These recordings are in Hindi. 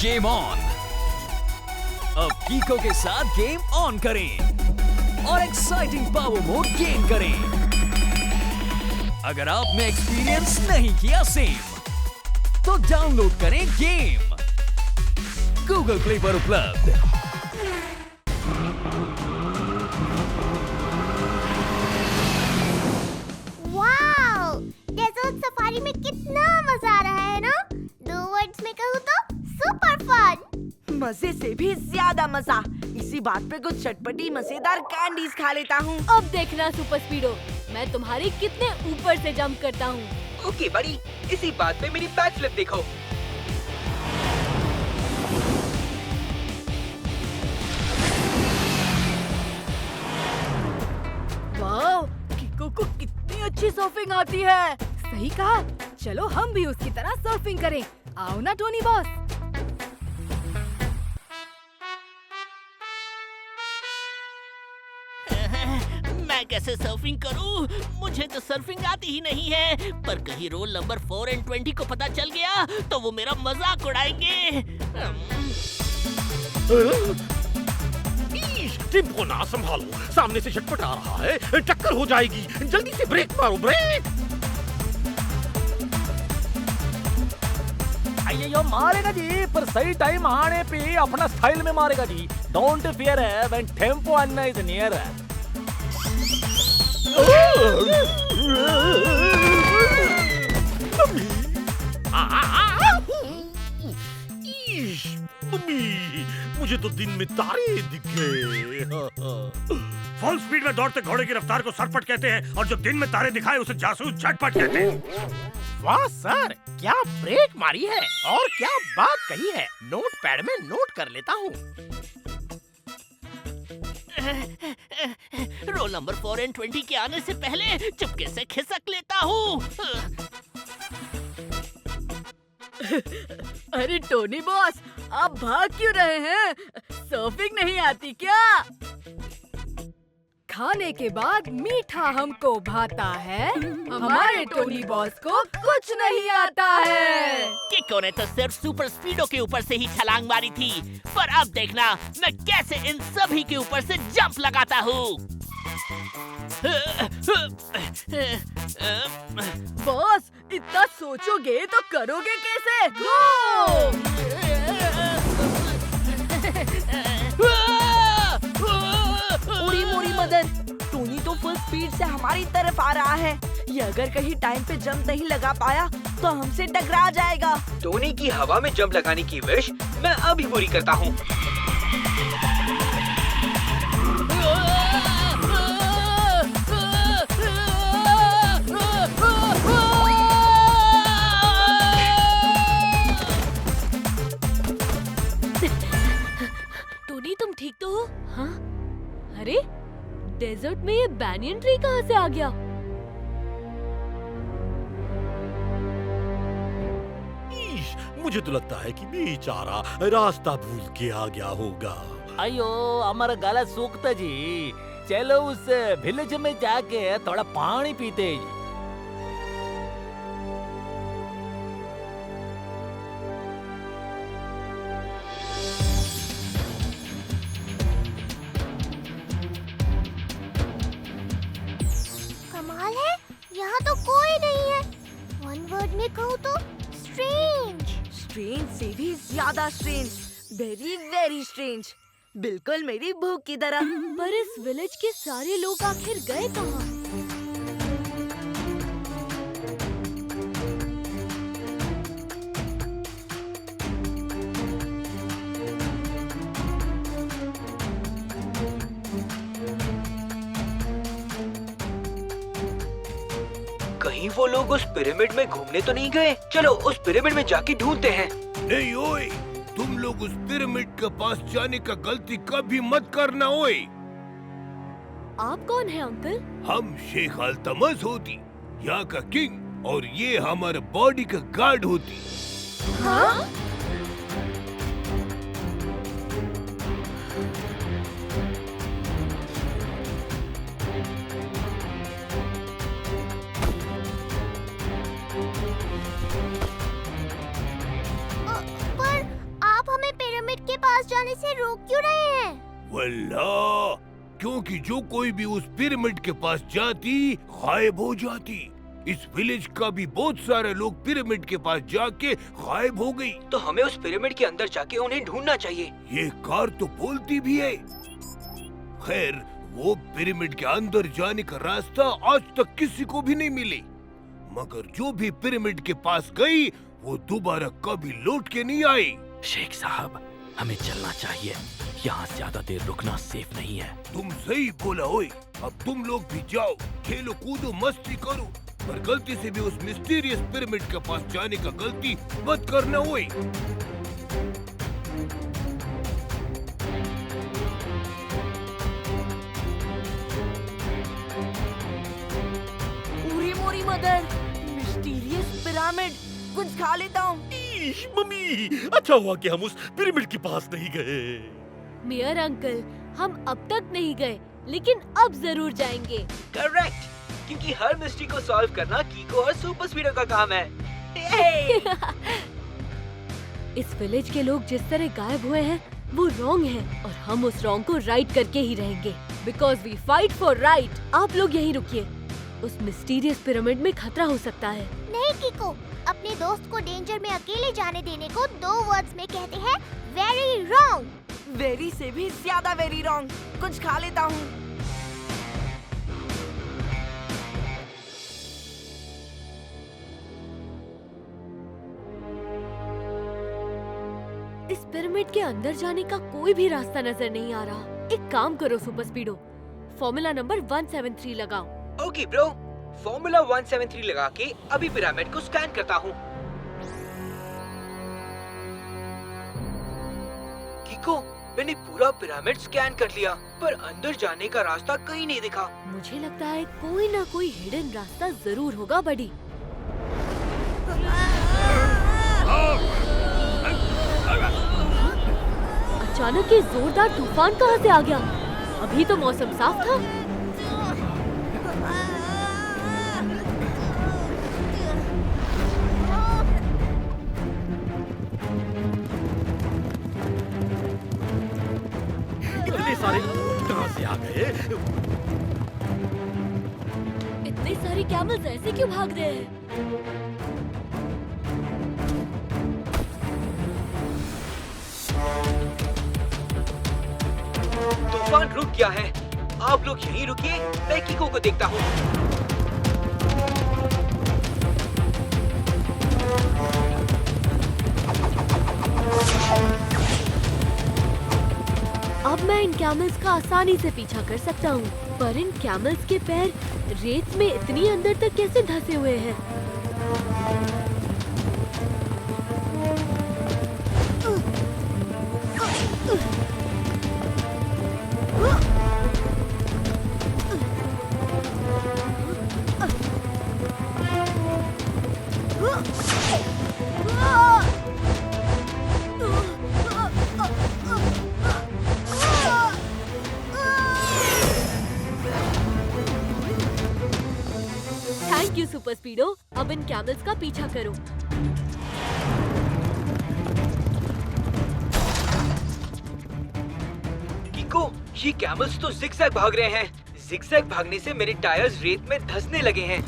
Game on. अब कीको के साथ गेम ऑन करें और एक्साइटिंग पावर मोड गेन करें। अगर आपने एक्सपीरियंस नहीं किया सेम, तो डाउनलोड करें गेम गूगल प्ले पर उपलब्ध। वाओ, डेजर्ट सफारी में कितना मजा आ रहा है ना। 2 वर्ड्स में कहूँ तो सुपर फन। मजे से भी ज्यादा मजा। इसी बात पे कुछ चटपटी मजेदार कैंडीज खा लेता हूँ। अब देखना सुपर स्पीडो, मैं तुम्हारी कितने ऊपर से जंप करता हूँ। ओके बड़ी, इसी बात पे मेरी बैक फ्लिप देखो। वाओ, किको को कितनी अच्छी सर्फिंग आती है। सही कहा, चलो हम भी उसकी तरह सर्फिंग करें। आओ ना टोनी बॉस। मैं कैसे सर्फिंग करूं? मुझे तो सर्फिंग आती ही नहीं है। पर कहीं रोल नंबर 4 और 20 को पता चल गया तो वो मेरा मजाक उड़ाएंगे। टेम्पो ना संभालो, सामने से झटपट आ रहा है, टक्कर हो जाएगी। जल्दी से ब्रेक मारो, ब्रेक। अయ్యో मारेगा जी, पर सही टाइम आने पे अपना स्टाइल में मारेगा जी। Don't fear when tempo Anna is near. मुझे तो दिन में तारे दिख गए। फुल स्पीड में दौड़ते घोड़े की रफ्तार को सरपट कहते हैं, और जब दिन में तारे दिखाए उसे जासूस झटपट कहते हैं। वाह सर, क्या ब्रेक मारी है और क्या बात कही है। नोट पैड में नोट कर लेता हूँ। रोल नंबर 4 और 20 के आने से पहले चुपके से खिसक लेता हूँ। अरे टोनी बॉस, आप भाग क्यों रहे हैं? सर्फिंग नहीं आती क्या? खाने के बाद मीठा हमको भाता है, हमारे टोनी बॉस को कुछ नहीं आता है। किको ने तो सिर्फ सुपर स्पीडो के ऊपर से ही छलांग मारी थी, पर अब देखना मैं कैसे इन सभी के ऊपर से जंप लगाता हूँ। बॉस, इतना सोचोगे तो करोगे कैसे? गो! उड़ी मोड़ी मदन, टोनी तो फुल स्पीड से हमारी तरफ आ रहा है। ये अगर कहीं टाइम पे जंप नहीं लगा पाया तो हमसे टकरा जाएगा। टोनी की हवा में जंप लगाने की विश मैं अभी पूरी करता हूँ। टोनी, तुम ठीक तो हो? हाँ? अरे, डेजर्ट में ये बैनियन ट्री कहाँ से आ गया? मुझे तो लगता है कि बेचारा रास्ता भूल के आ गया होगा। अयो हमारा गला सूखता जी। चलो उस विलेज में जाके थोड़ा पानी पीते जी। कमाल है, यहाँ तो कोई नहीं है। 1 वर्ड में कहूँ तो स्ट्रेंज। स्ट्रेंज से भी ज्यादा स्ट्रेंज, वेरी वेरी स्ट्रेंज, बिल्कुल मेरी भूख की तरह। पर इस विलेज के सारे लोग आखिर गए कहाँ? कहीं वो लोग उस पिरामिड में घूमने तो नहीं गए? चलो उस पिरामिड में जाके ढूंढते हैं। नहीं ओए, तुम लोग उस पिरामिड के पास जाने का गलती कभी मत करना ओए। आप कौन है अंकल? हम शेख अल्तमस होती, यहाँ का किंग, और ये हमारे बॉडी का गार्ड होती। हाँ? पर आप अल्लाह, क्योंकि जो कोई भी उस पिरामिड के पास जाती गायब हो जाती। इस विलेज का भी बहुत सारे लोग पिरामिड के पास जाके गायब हो गई। तो हमें उस पिरामिड के अंदर जाके उन्हें ढूंढना चाहिए। ये कार तो बोलती भी है। खैर, वो पिरामिड के अंदर जाने का रास्ता आज तक किसी को भी नहीं मिली। मगर जो भी पिरामिड के पास गई वो दोबारा कभी लौट के नहीं आई। शेख साहब, हमें चलना चाहिए। यहाँ ज्यादा देर रुकना सेफ नहीं है। तुम सही बोला ओए। अब तुम लोग भी जाओ, खेलो कूदो, मस्ती करो, पर गलती से भी उस मिस्टीरियस पिरामिड के पास जाने का गलती मत करना ओए। उरी मोरी मदर, मिस्टीरियस पिरामिड, कुछ खा लेता हूँ। मम्मी, अच्छा हुआ कि हम उस पिरामिड के पास नहीं गए। मेयर अंकल, हम अब तक नहीं गए, लेकिन अब जरूर जाएंगे। करेक्ट, क्योंकि हर मिस्ट्री को सॉल्व करना कीको और सुपर स्पीडो का काम है। इस विलेज के लोग जिस तरह गायब हुए हैं वो रॉन्ग है, और हम उस रॉन्ग को राइट करके ही रहेंगे। Because we fight for right. आप लोग यहीं रुकिए, उस मिस्टीरियस पिरामिड में खतरा हो सकता है। नहीं कीको, अपने दोस्त को डेंजर में अकेले जाने देने को 2 वर्ड्स में कहते हैं वेरी रॉन्ग। वेरी से भी ज्यादा वेरी रॉन्ग। कुछ खा लेता हूँ। इस पिरामिड के अंदर जाने का कोई भी रास्ता नजर नहीं आ रहा। एक काम करो सुपर स्पीडो, फॉर्मूला नंबर 173 लगाओ। ओके ब्रो, फॉर्मूला 173 लगा के अभी पिरामिड को स्कैन करता हूँ। कीको, मैंने पूरा पिरामिड स्कैन कर लिया, पर अंदर जाने का रास्ता कहीं नहीं दिखा। मुझे लगता है कोई ना कोई हिडन रास्ता जरूर होगा बडी। अचानक ये जोरदार तूफान कहाँ से आ गया? अभी तो मौसम साफ था। इतने सारे कहाँ से आ गए? इतने सारे कैमल्स ऐसे क्यों भाग रहे हैं? तूफान रुक गया है। आप लोग यहीं रुकिए, मैं कीको को देखता हूँ। अब मैं इन कैमल्स का आसानी से पीछा कर सकता हूँ, पर इन कैमल्स के पैर रेत में इतनी अंदर तक कैसे धंसे हुए हैं? Thank you super स्पीडो। अब इन कैमल्स का पीछा करो। कीको, ये कैमल्स तो जिगजैग भाग रहे हैं। जिगजैग भागने से मेरे टायर्स रेत में धंसने लगे हैं।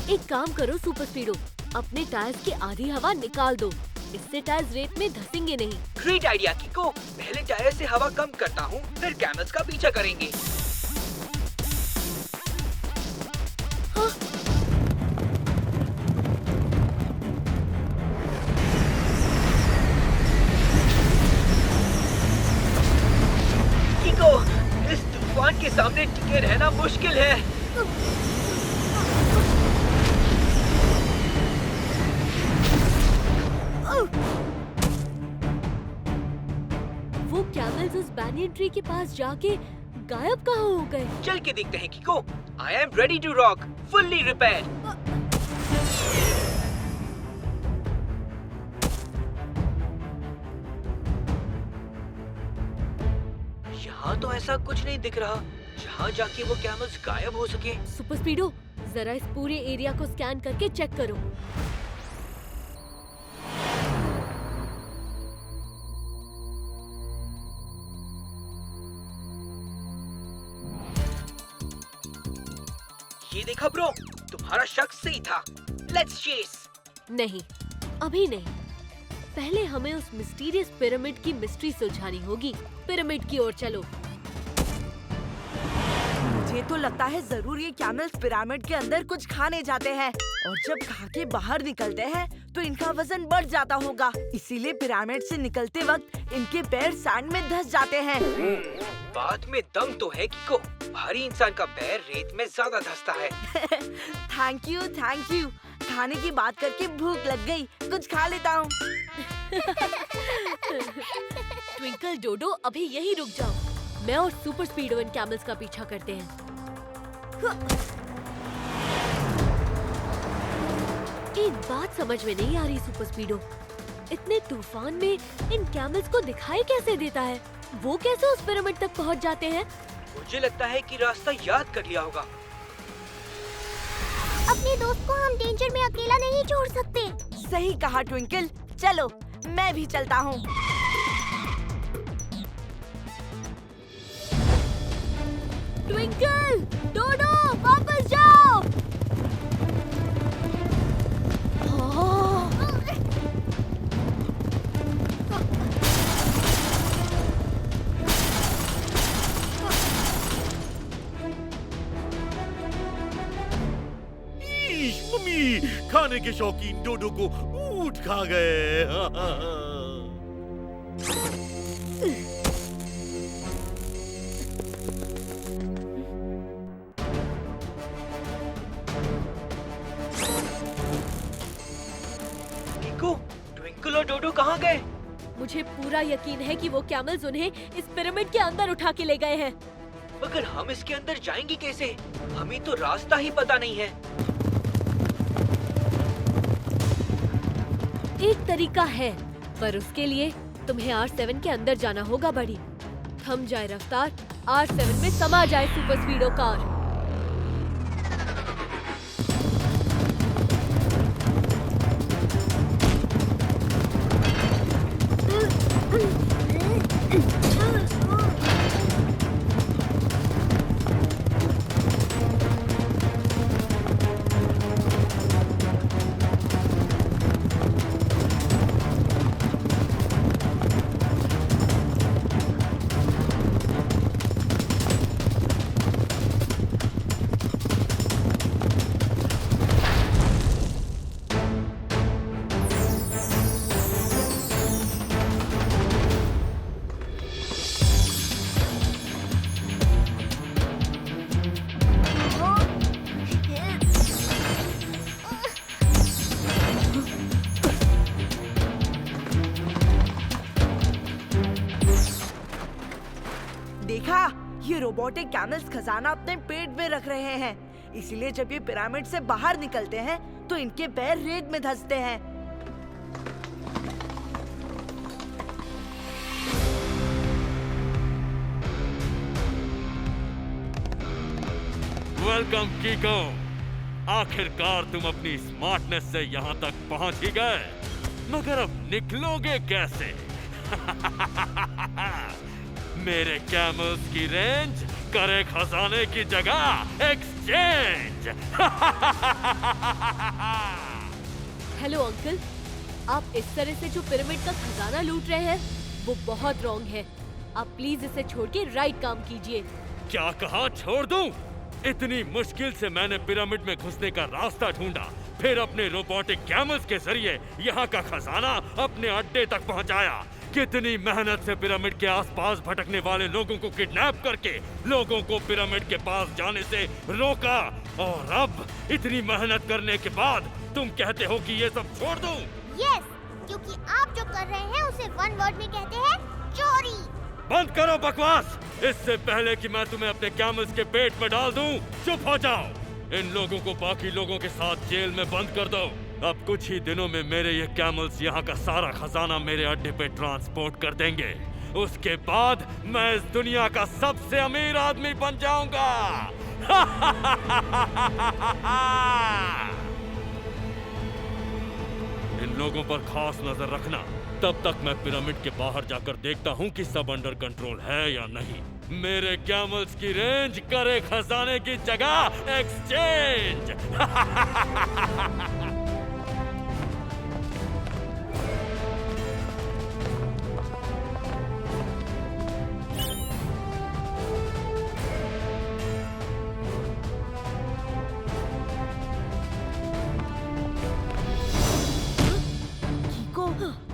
एक काम करो सुपर स्पीडो, अपने टायर्स की आधी हवा निकाल दो, इससे टायर्स रेत में धंसेंगे नहीं। ग्रेट आइडिया कीको, पहले टायर से हवा कम करता हूँ, फिर कैमल्स का पीछा करेंगे। कीको, इस तूफान के सामने टिके रहना मुश्किल है। वो कैमल्स उस बैनियन ट्री के पास जाके गायब कहाँ हो गए? चल के देखते हैं Kiko. I am ready to rock, fully repaired. यहाँ तो ऐसा कुछ नहीं दिख रहा जहाँ जाके वो कैमल्स गायब हो सके। सुपर स्पीडो, जरा इस पूरे एरिया को स्कैन करके चेक करो। ये देखा ब्रो, तुम्हारा शक सही था। Let's chase. नहीं, अभी नहीं। पहले हमें उस मिस्टीरियस पिरामिड की मिस्ट्री सुलझानी होगी। पिरामिड की ओर चलो। मुझे तो लगता है जरूर ये कैमल्स पिरामिड के अंदर कुछ खाने जाते हैं और जब खा के बाहर निकलते हैं तो इनका वजन बढ़ जाता होगा, इसीलिए पिरामिड से निकलते वक्त इनके पैर सैंड में धंस जाते हैं। बात में दम तो है किको, भारी इंसान का पैर रेत में ज्यादा धंसता है। Thank you. खाने की बात करके भूख लग गई, कुछ खा लेता हूँ। ट्विंकल, डोडो, अभी यहीं रुक जाओ। मैं और सुपर स्पीडो इन कैमल्स का पीछा करते हैं। एक बात समझ में नहीं आ रही सुपर स्पीडो, इतने तूफान में इन कैमल्स को दिखाई कैसे देता है? वो कैसे उस पिरामिड तक पहुंच जाते हैं? मुझे लगता है कि रास्ता याद कर लिया होगा। अपने दोस्त को हम डेंजर में अकेला नहीं छोड़ सकते। सही कहा ट्विंकल, चलो मैं भी चलता हूँ। ट्विंकल, डोडो, वापस जाओ। मम्मी, खाने के शौकीन डोडो को ऊंट खा गए। किको, ट्विंकल और डोडो कहाँ गए? मुझे पूरा यकीन है कि वो कैमल्स उन्हें इस पिरामिड के अंदर उठा के ले गए हैं। मगर हम इसके अंदर जाएंगे कैसे? हमें तो रास्ता ही पता नहीं है। एक तरीका है, पर उसके लिए तुम्हें R7 के अंदर जाना होगा बड़ी। थम जाए रफ्तार, R7 में समा जाए सुपर स्पीडो कार। देखा, ये रोबोटिक कैमल्स खजाना अपने पेट में रख रहे हैं, इसीलिए जब ये पिरामिड से बाहर निकलते हैं तो इनके पैर रेत में धंसते हैं। वेलकम कीको, आखिरकार तुम अपनी स्मार्टनेस से यहाँ तक पहुँच ही गए, मगर अब निकलोगे कैसे? मेरे कैमल्स की रेंज करे खजाने की जगह एक्सचेंज। हेलो अंकल, आप इस तरह से जो पिरामिड का खजाना लूट रहे हैं वो बहुत रॉन्ग है। आप प्लीज इसे छोड़ के राइट काम कीजिए। क्या कहा छोड़ दूं? इतनी मुश्किल से मैंने पिरामिड में घुसने का रास्ता ढूंढा, फिर अपने रोबोटिक कैमल्स के जरिए यहाँ का खजाना अपने अड्डे तक पहुँचाया। कितनी मेहनत से पिरामिड के आसपास भटकने वाले लोगों को किडनैप करके लोगों को पिरामिड के पास जाने से रोका, और अब इतनी मेहनत करने के बाद तुम कहते हो कि ये सब छोड़ दूं? यस, क्योंकि आप जो कर रहे हैं उसे वन वर्ड में कहते हैं चोरी। बंद करो बकवास, इससे पहले कि मैं तुम्हें अपने कैमल्स के पेट में डाल दूं, चुप हो जाओ। इन लोगों को बाकी लोगों के साथ जेल में बंद कर दो। अब कुछ ही दिनों में मेरे ये कैमल्स यहाँ का सारा खजाना मेरे अड्डे पे ट्रांसपोर्ट कर देंगे। उसके बाद मैं इस दुनिया का सबसे अमीर आदमी बन जाऊंगा। इन लोगों पर खास नजर रखना, तब तक मैं पिरामिड के बाहर जाकर देखता हूँ कि सब अंडर कंट्रोल है या नहीं। मेरे कैमल्स की रेंज करे खजाने की जगह एक्सचेंज। कीको,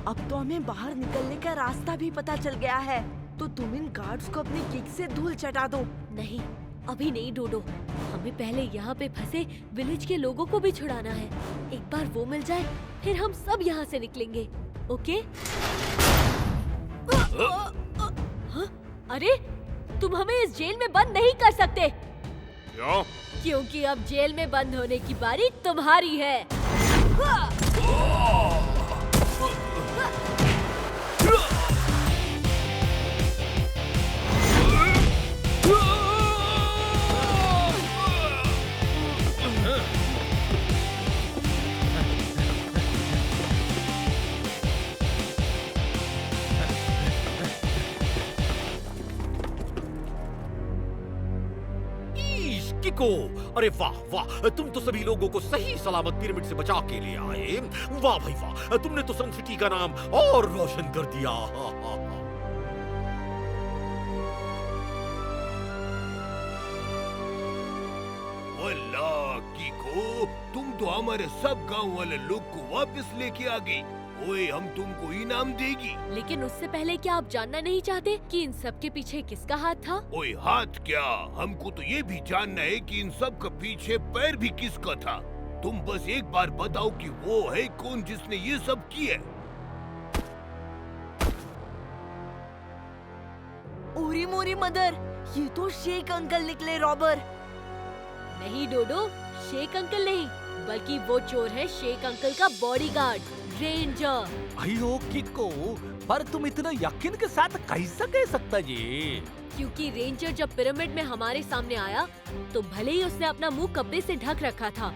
अब तो हमें बाहर निकलने का रास्ता भी पता चल गया है। तो तुम इन गार्ड्स को अपनी किक से धूल चटा दो। नहीं, अभी नहीं डोडो। हमें पहले यहाँ पे फंसे विलेज के लोगों को भी छुड़ाना है। एक बार वो मिल जाए, फिर हम सब यहाँ से निकलेंगे। ओके? हाँ? अरे, तुम हमें इस जेल में बंद नहीं कर सकते। क्यों? क्योंकि अब जेल में बंद होने की बारी तुम्हारी है। किको, अरे वाह वाह, तुम तो सभी लोगों को सही सलामत पिरामिड से बचा के ले आए। वाह भाई वाह, तुमने तो सन सिटी का नाम और रोशन कर दिया। वाह किको, तुम तो हमारे सब गांव वाले लोग को वापस लेके आ गई। ओए, हम तुमको इनाम देगी। लेकिन उससे पहले क्या आप जानना नहीं चाहते कि इन सब के पीछे किसका हाथ था? ओए, हाथ क्या, हमको तो ये भी जानना है कि इन सब के पीछे पैर भी किसका था। तुम बस एक बार बताओ कि वो है कौन जिसने ये सब किया। ओरी मोरी मदर, ये तो शेख अंकल निकले रॉबर। नहीं डोडो, शेख अंकल नहीं, बल्कि वो चोर है शेख अंकल का बॉडीगार्ड, रेंजर। अयो किको, पर तुम इतना यकीन के साथ कैसे कह सकता ये? क्योंकि रेंजर जब पिरामिड में हमारे सामने आया तो भले ही उसने अपना मुंह कपड़े से ढक रखा था,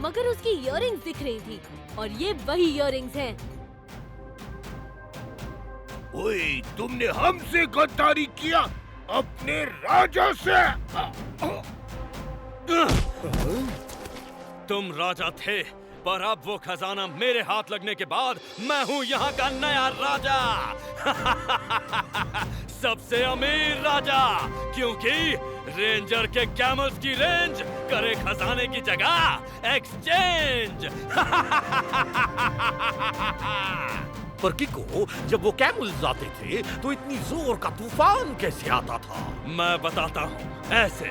मगर उसकी इयररिंग्स दिख रही थी, और ये वही इयररिंग्स हैं। ओए, तुमने हमसे गद्दारी किया, अपने राजा से। तुम राजा थे, पर अब वो खजाना मेरे हाथ लगने के बाद मैं हूँ यहाँ का नया राजा। सबसे अमीर राजा, क्योंकि रेंजर के कैमल्स की रेंज करे खजाने की जगह एक्सचेंज। पर किको, जब वो कैमल्स आते थे तो इतनी जोर का तूफान कैसे आता था? मैं बताता हूँ, ऐसे।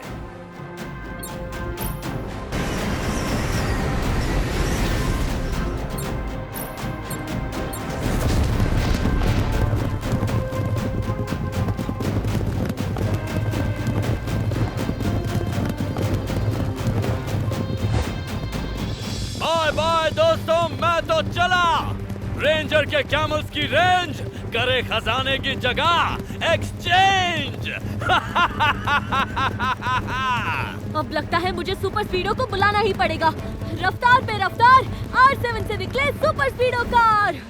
बाय बाय दोस्तों, मैं तो चला। रेंजर के कैमल्स की रेंज करे खजाने की जगह एक्सचेंज। अब लगता है मुझे सुपर स्पीडो को बुलाना ही पड़ेगा। रफ्तार पे रफ्तार, R7 से निकले सुपर स्पीडो कार।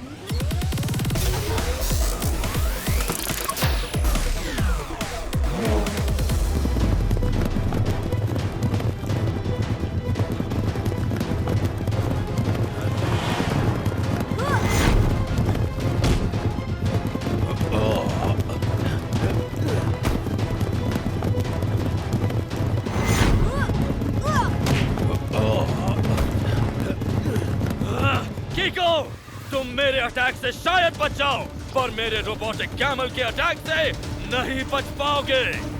तुम मेरे अटैक से शायद बच जाओ, पर मेरे रोबोटिक कैमल के अटैक से नहीं बच पाओगे।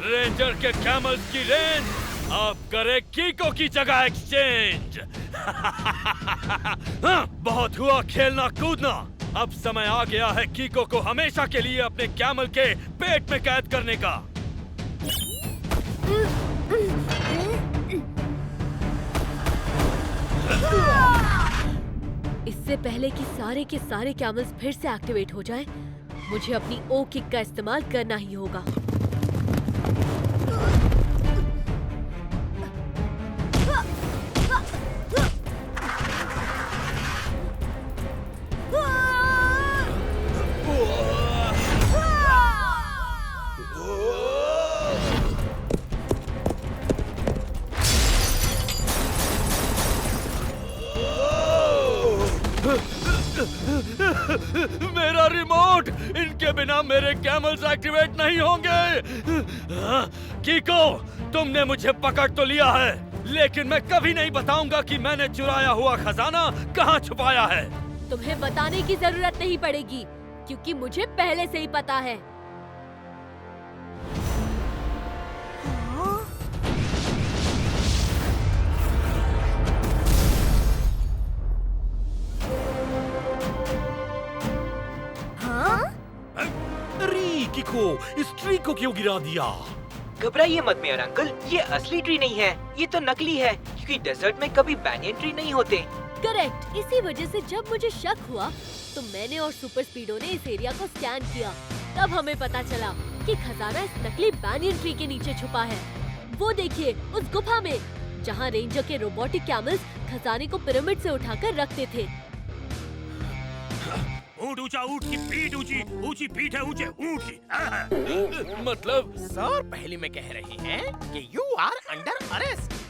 रेंजर के कैमल्स की रेंज अब करे कीको की जगह एक्सचेंज। बहुत हुआ खेलना कूदना, अब समय आ गया है कीको को हमेशा के लिए अपने कैमल के पेट में कैद करने का। इससे पहले कि सारे के सारे कैमल्स फिर से एक्टिवेट हो जाएं, मुझे अपनी ओ किक का इस्तेमाल करना ही होगा। मेरा रिमोट! इनके बिना मेरे कैमल्स एक्टिवेट नहीं होंगे। कीको, तुमने मुझे पकड़ तो लिया है, लेकिन मैं कभी नहीं बताऊंगा कि मैंने चुराया हुआ खजाना कहाँ छुपाया है। तुम्हें बताने की जरूरत नहीं पड़ेगी, क्योंकि मुझे पहले से ही पता है। कीको, इस ट्री को क्यों गिरा दिया? घबराइए मत मेयर अंकल, ये असली ट्री नहीं है, ये तो नकली है, क्योंकि डेजर्ट में कभी बैंयन ट्री नहीं होते। करेक्ट। इसी वजह से जब मुझे शक हुआ तो मैंने और सुपर स्पीडो ने इस एरिया को स्कैन किया। तब हमें पता चला कि खजाना इस नकली बैंयन ट्री के नीचे छुपा है। वो देखिए, उस गुफा में, जहाँ रेंजर के रोबोटिक कैमल्स खजाने को पिरामिड से उठाकर रखते थे। ऊंट ऊंचा, ऊंट की पीठ ऊंची, ऊंची पीठ है ऊंचे ऊंट की। मतलब सर पहले में कह रहे हैं कि यू आर अंडर अरेस्ट।